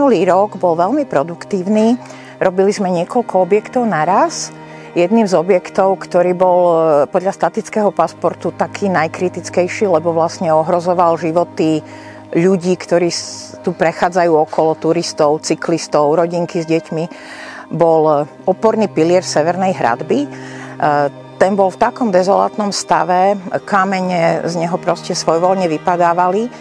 Minulý rok bol veľmi produktívny. Robili sme niekoľko objektov naraz. Jedným z objektov, ktorý bol podľa statického pasportu taký najkritickejší, lebo vlastne ohrozoval životy ľudí, ktorí tu prechádzajú okolo, turistov, cyklistov, rodinky s deťmi, bol oporný pilier Severnej hradby. Ten bol v takom dezolátnom stave, kamene z neho proste svojvoľne vypadávali,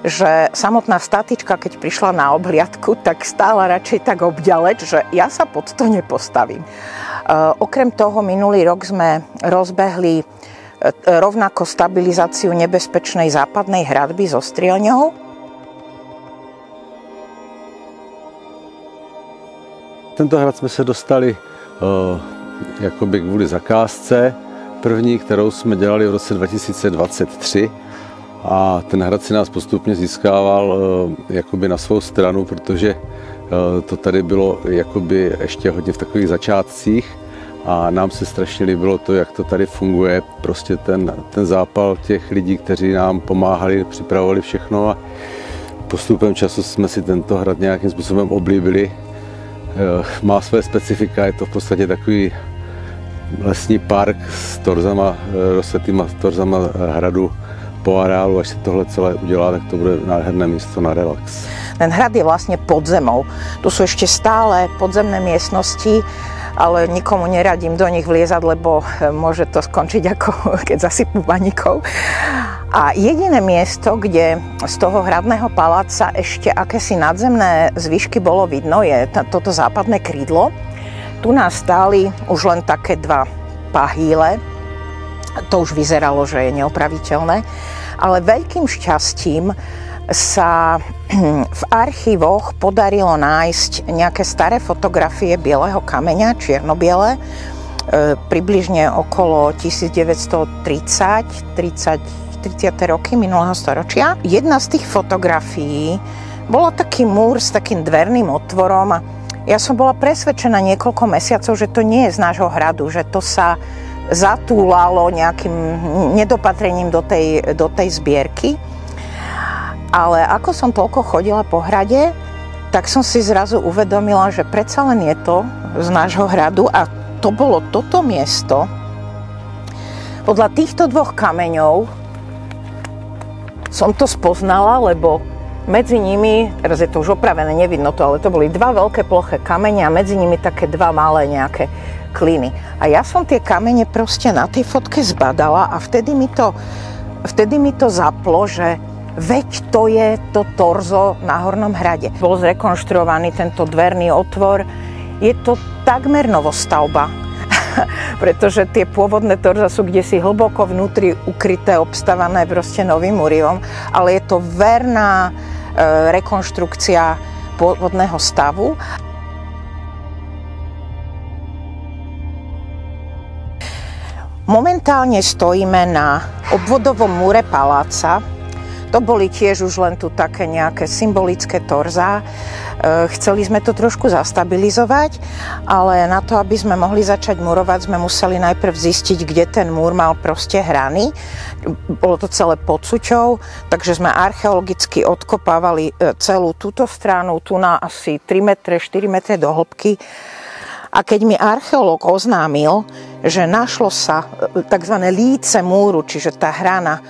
že samotná statička, keď prišla na obhliadku, tak stála radšej tak obďaleč, že ja sa pod to nepostavím. Okrem toho minulý rok sme rozbehli rovnako stabilizáciu nebezpečnej západnej hradby so strielňou. Tento hrad jsme se dostali jakoby kvůli zakázce první, kterou jsme dělali v roce 2023. A ten hrad si nás postupně získával jakoby na svou stranu, protože to tady bylo jakoby ještě hodně v takových začátcích a nám se strašně líbilo to, jak to tady funguje. Prostě ten zápal těch lidí, kteří nám pomáhali, připravovali všechno a postupem času jsme si tento hrad nějakým způsobem oblíbili. Má své specifika, je to v podstatě takový lesní park s torzama, rozsetýma torzama hradu po areálu. Až se tohle celé udělá, tak to bude nádherné místo na relax. Ten hrad je vlastne pod zemou. Tu sú ešte stále podzemné miestnosti, ale nikomu neradím do nich vliezať, lebo môže to skončiť ako keď zasypú baníkov. A jediné miesto, kde z toho hradného paláca ešte akési nadzemné zvyšky bolo vidno, je toto západné krídlo. Tu nás stáli už len také dva pahýle. To už vyzeralo, že je neopraviteľné, ale veľkým šťastím sa v archívoch podarilo nájsť nejaké staré fotografie bieleho kameňa, čierno-biele, približne okolo 1930 roky minulého storočia. Jedna z tých fotografií bola taký múr s takým dverným otvorom a ja som bola presvedčená niekoľko mesiacov, že to nie je z nášho hradu, že to sa zatúlalo nejakým nedopatrením do tej zbierky. Ale ako som toľko chodila po hrade, tak som si zrazu uvedomila, že predsa len je to z nášho hradu a to bolo toto miesto. Podľa týchto dvoch kameňov som to spoznala, lebo medzi nimi, teraz je to už opravené, nevidno to, ale to boli dva veľké ploché kamene a medzi nimi také dva malé nejaké kliny. A ja som tie kamene proste na tej fotke zbadala a vtedy mi to zaplo, že veď to je to torzo na Hornom hrade. Bol zrekonštruovaný tento dverný otvor. Je to takmer novostavba, pretože tie pôvodné torza sú kdesi hlboko vnútri ukryté, obstavané proste novým múrivom, ale je to verná rekonštrukcia pôvodného stavu. Momentálne stojíme na obvodovom múre paláca. To boli tiež už len tu také nejaké symbolické torzá. Chceli sme to trošku zastabilizovať, ale na to, aby sme mohli začať murovať, sme museli najprv zistiť, kde ten múr mal proste hrany. Bolo to celé pod Suťou, takže sme archeologicky odkopávali celú túto stranu, tu na asi 3 metre, 4 metre do hĺbky. A keď mi archeológ oznámil, že našlo sa tzv. Líce múru, čiže tá hrana,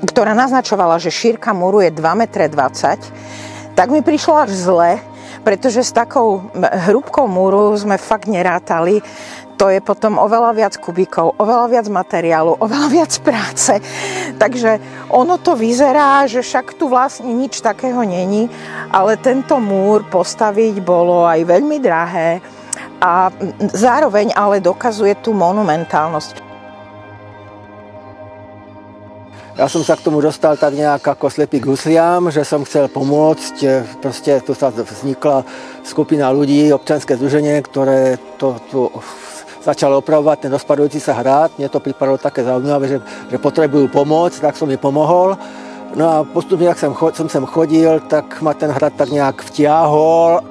ktorá naznačovala, že šírka múru je 2,20 metre, tak mi prišlo až zle, pretože s takou hrúbkou múru sme fakt nerátali. To je potom oveľa viac kubíkov, oveľa viac materiálu, oveľa viac práce. Takže ono to vyzerá, že však tu vlastne nič takého není, ale tento múr postaviť bolo aj veľmi drahé a zároveň ale dokazuje tú monumentálnosť. Ja som sa k tomu dostal tak nejak ako slepý k husliam, že som chcel pomôcť. Proste tu sa vznikla skupina ľudí, občianske združenie, ktoré to tu začalo opravovať ten rozpadujúci sa hrad. Mne to pripadalo také zaujímavé, že potrebujú pomoc, tak som mi pomohol. No a postupne, ak som sem chodil, tak ma ten hrad tak nejak vtiahol.